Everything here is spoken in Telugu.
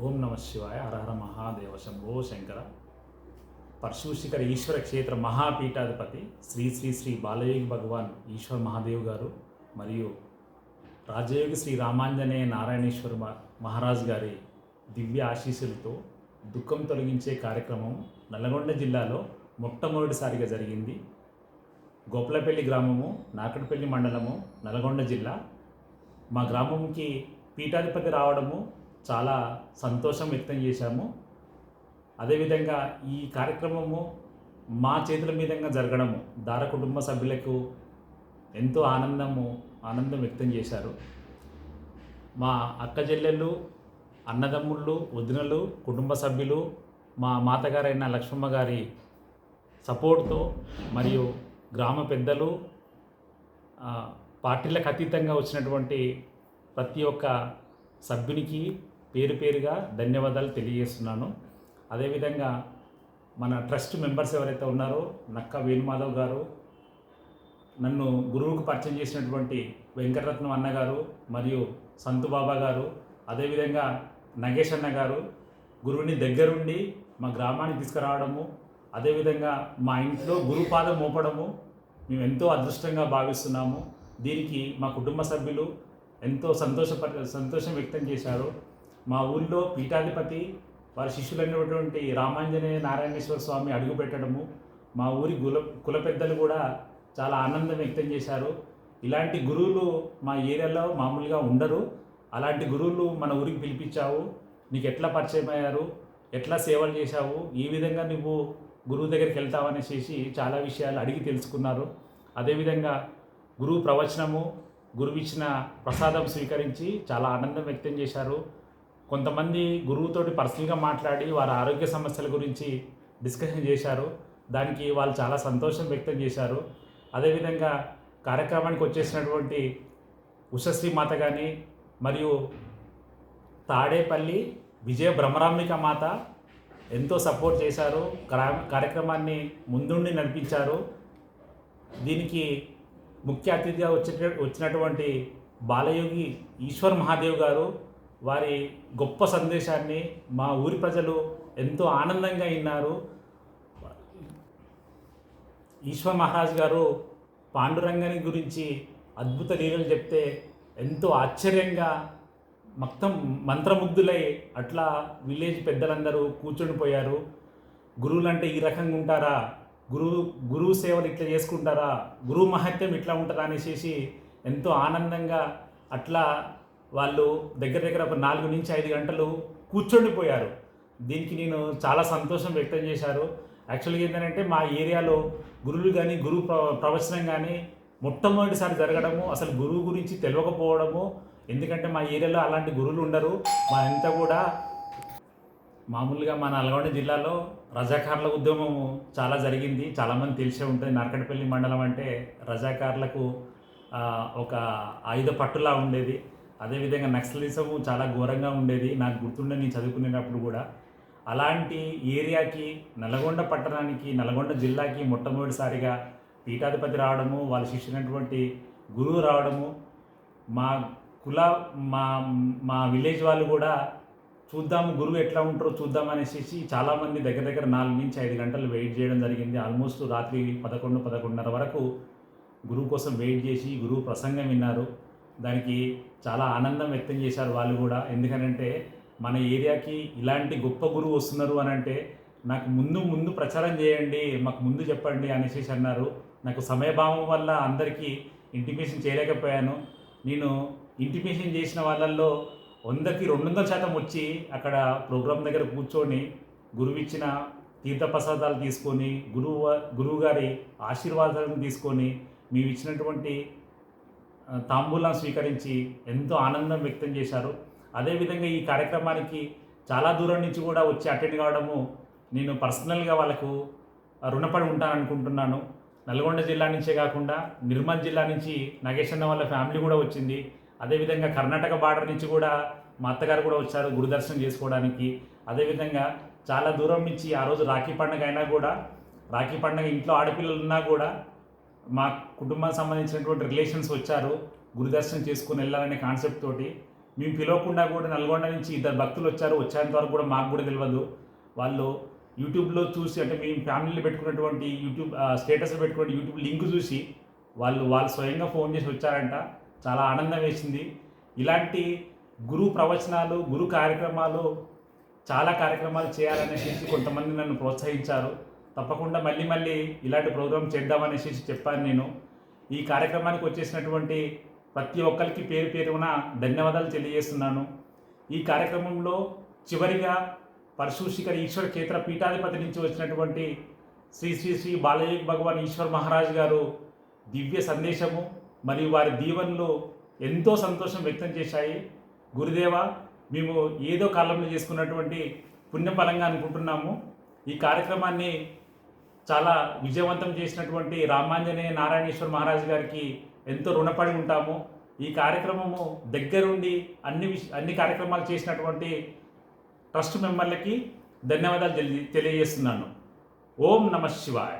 ఓం నమ శివాయ. హర హర మహాదేవ శంభో శంకర. పరశుశిఖర ఈశ్వర క్షేత్ర మహాపీఠాధిపతి శ్రీ శ్రీ శ్రీ బాలయోగి భగవాన్ ఈశ్వర్ మహాదేవ్ గారు మరియు రాజయోగి శ్రీ రామాంజనేయ నారాయణేశ్వర మహారాజ్ గారి దివ్య ఆశీస్సులతో దుఃఖం తొలగించే కార్యక్రమం నల్లగొండ జిల్లాలో మొట్టమొదటిసారిగా జరిగింది. గోపలపల్లి గ్రామము, నాకడపల్లి మండలము, నల్గొండ జిల్లా. మా గ్రామంకి పీఠాధిపతి రావడము చాలా సంతోషం వ్యక్తం చేశాము. అదేవిధంగా ఈ కార్యక్రమము మా చేతుల మీదంగా జరగడము దార కుటుంబ సభ్యులకు ఎంతో ఆనందం వ్యక్తం చేశారు. మా అక్క చెల్లెళ్ళు, అన్నదమ్ముళ్ళు, వదినలు, కుటుంబ సభ్యులు, మా మాతగారైన లక్ష్మమ్మ గారి సపోర్ట్తో మరియు గ్రామ పెద్దలు, పార్టీలకు అతీతంగా వచ్చినటువంటి ప్రతి ఒక్క సభ్యునికి పేరు పేరుగా ధన్యవాదాలు తెలియజేస్తున్నాను. అదేవిధంగా మన ట్రస్ట్ మెంబర్స్ ఎవరైతే ఉన్నారో నక్క వేణుమాధవ్ గారు, నన్ను గురువుకు పరిచయం చేసినటువంటి వెంకటరత్నం అన్నగారు మరియు సంతు బాబా గారు, అదేవిధంగా నగేష్ అన్న గారు గురువుని దగ్గరుండి మా గ్రామానికి తీసుకురావడము, అదేవిధంగా మా ఇంట్లో గురుపాదం మోపడము మేము ఎంతో అదృష్టంగా భావిస్తున్నాము. దీనికి మా కుటుంబ సభ్యులు ఎంతో సంతోషం వ్యక్తం చేశారు. మా ఊళ్ళో పీఠాధిపతి వారి శిష్యులైనటువంటి రామాంజనేయ నారాయణేశ్వర స్వామి అడుగుపెట్టడము, మా ఊరి కుల పెద్దలు కూడా చాలా ఆనందం వ్యక్తం చేశారు. ఇలాంటి గురువులు మా ఏరియాలో మామూలుగా ఉండరు. అలాంటి గురువులు మన ఊరికి పిలిపించావు, నీకు ఎట్లా పరిచయం అయ్యారు, ఎట్లా సేవలు చేశావు, ఏ విధంగా నువ్వు గురువు దగ్గరికి వెళ్తావు అనేసి చాలా విషయాలు అడిగి తెలుసుకున్నారు. అదేవిధంగా గురువు ప్రవచనము, గురువు ఇచ్చిన ప్రసాదం స్వీకరించి చాలా ఆనందం వ్యక్తం చేశారు. కొంతమంది గురువుతోటి పర్సనల్గా మాట్లాడి వారి ఆరోగ్య సమస్యల గురించి డిస్కషన్ చేశారు. దానికి వాళ్ళు చాలా సంతోషం వ్యక్తం చేశారు. అదేవిధంగా కార్యక్రమానికి వచ్చేసినటువంటి ఉషశ్రీ మాత కానీ మరియు తాడేపల్లి విజయ బ్రహ్మరాంబిక మాత ఎంతో సపోర్ట్ చేశారు. కార్యక్రమాన్ని ముందుండి నడిపించారు. దీనికి ముఖ్య అతిథిగా వచ్చినటువంటి బాలయోగి ఈశ్వర్ మహాదేవ్ గారు వారి గొప్ప సందేశాన్ని మా ఊరి ప్రజలు ఎంతో ఆనందంగా విన్నారు. ఈశ్వర్ మహారాజ్ గారు పాండురంగని గురించి అద్భుత లీలలు చెప్తే ఎంతో ఆశ్చర్యంగా మొత్తం మంత్రముగ్ధులై అట్లా విలేజ్ పెద్దలందరూ కూర్చొనిపోయారు. గురువులంటే ఈ రకంగా ఉంటారా, గురువు సేవలు ఇట్లా చేసుకుంటారా, గురువు మహత్యం ఇట్లా ఉంటుందా అనేసి ఎంతో ఆనందంగా అట్లా వాళ్ళు దగ్గర ఒక 4 నుంచి 5 గంటలు కూర్చొనిపోయారు. దీనికి నేను చాలా సంతోషం వ్యక్తం చేశారు. యాక్చువల్గా ఏంటంటే మా ఏరియాలో గురువులు కానీ గురువు ప్రవచనం కానీ మొట్టమొదటిసారి జరగడము, అసలు గురువు గురించి తెలియకపోవడము. ఎందుకంటే మా ఏరియాలో అలాంటి గురువులు ఉండరు. మా అంతా కూడా మామూలుగా మన నల్గొండ జిల్లాలో రజాకార్ల ఉద్యమము చాలా జరిగింది. చాలామంది తెలిసే ఉంటుంది. నార్కట్పల్లి మండలం అంటే రజాకార్లకు ఒక ఆయుధ పట్టులా ఉండేది. అదేవిధంగా నక్సలిజము చాలా ఘోరంగా ఉండేది. నాకు గుర్తుండే నేను చదువుకునేటప్పుడు కూడా. అలాంటి ఏరియాకి, నల్గొండ పట్టణానికి, నల్గొండ జిల్లాకి మొట్టమొదటిసారిగా పీఠాధిపతి రావడము, వాళ్ళ శిష్యునటువంటి గురువు రావడము, మా మా విలేజ్ వాళ్ళు కూడా చూద్దాము గురువు ఎట్లా ఉంటారో చూద్దాం అనేసి చాలామంది దగ్గర 4 నుంచి 5 గంటలు వెయిట్ చేయడం జరిగింది. ఆల్మోస్ట్ రాత్రి 11-11:30 వరకు గురువు కోసం వెయిట్ చేసి గురువు ప్రసంగం విన్నారు. దానికి చాలా ఆనందం వ్యక్తం చేశారు వాళ్ళు కూడా. ఎందుకనంటే మన ఏరియాకి ఇలాంటి గొప్ప గురువు వస్తున్నారు అని అంటే నాకు ముందు ప్రచారం చేయండి, మాకు ముందు చెప్పండి అనేసి అన్నారు. నాకు సమయభావం వల్ల అందరికీ ఇంటిమేషన్ చేయలేకపోయాను. నేను ఇంటిమేషన్ చేసిన వాళ్ళల్లో 100కి 200% వచ్చి అక్కడ ప్రోగ్రాం దగ్గర కూర్చొని గురువు ఇచ్చిన తీర్థప్రసాదాలు తీసుకొని గురువు గారి ఆశీర్వాదాలను తీసుకొని మేము ఇచ్చినటువంటి తాంబూలం స్వీకరించి ఎంతో ఆనందం వ్యక్తం చేశారు. అదేవిధంగా ఈ కార్యక్రమానికి చాలా దూరం నుంచి కూడా వచ్చి అటెండ్ కావడము నేను పర్సనల్గా వాళ్ళకు రుణపడి ఉంటాననుకుంటున్నాను. నల్గొండ జిల్లా నుంచే కాకుండా నిర్మల్ జిల్లా నుంచి నగేష్ అన్న వాళ్ళ ఫ్యామిలీ కూడా వచ్చింది. అదేవిధంగా కర్ణాటక బార్డర్ నుంచి కూడా మా అత్తగారు కూడా వచ్చారు గురుదర్శనం చేసుకోవడానికి. అదేవిధంగా చాలా దూరం నుంచి ఆ రోజు రాఖీ పండుగ అయినా కూడా, రాఖీ పండుగ ఇంట్లో ఆడపిల్లలు ఉన్నా కూడా మా కుటుంబానికి సంబంధించినటువంటి రిలేషన్స్ వచ్చారు గురుదర్శనం చేసుకుని వెళ్ళాలనే కాన్సెప్ట్ తోటి. మేము పిలవకుండా కూడా నల్గొండ నుంచి ఇద్దరు భక్తులు వచ్చేంత వరకు కూడా మాకు కూడా తెలియదు. వాళ్ళు యూట్యూబ్లో చూసి, అంటే మేము ఫ్యామిలీలో పెట్టుకున్నటువంటి యూట్యూబ్ స్టేటస్లో పెట్టుకున్న యూట్యూబ్ లింక్ చూసి వాళ్ళు స్వయంగా ఫోన్ చేసి వచ్చారంట. చాలా ఆనందం వేసింది. ఇలాంటి గురు ప్రవచనాలు, గురు కార్యక్రమాలు, చాలా కార్యక్రమాలు చేయాలనేసి కొంతమంది నన్ను ప్రోత్సహించారు. తప్పకుండా మళ్ళీ ఇలాంటి ప్రోగ్రాం చేద్దామనేసి చెప్పాను నేను. ఈ కార్యక్రమానికి వచ్చేసినటువంటి ప్రతి ఒక్కరికి పేరున ధన్యవాదాలు తెలియజేస్తున్నాను. ఈ కార్యక్రమంలో చివరిగా పరశుశిఖర్ ఈశ్వర క్షేత్ర పీఠాధిపతి నుంచి వచ్చినటువంటి శ్రీ శ్రీ శ్రీ బాలయోగి భగవాన్ ఈశ్వర్ మహారాజ్ గారు దివ్య సందేశము మరియు వారి దీవెనలు ఎంతో సంతోషం వ్యక్తం చేశాయి. గురుదేవ, మేము ఏదో కాలంలో చేసుకున్నటువంటి పుణ్యఫలంగా అనుకుంటున్నాము. ఈ కార్యక్రమాన్ని చాలా విజయవంతం చేసినటువంటి రామాంజనేయ నారాయణేశ్వర్ మహారాజ్ గారికి ఎంతో రుణపడి ఉంటాము. ఈ కార్యక్రమము దగ్గరుండి అన్ని కార్యక్రమాలు చేసినటువంటి ట్రస్ట్ మెంబర్లకి ధన్యవాదాలు తెలియజేస్తున్నాను. ఓం నమః శివాయ.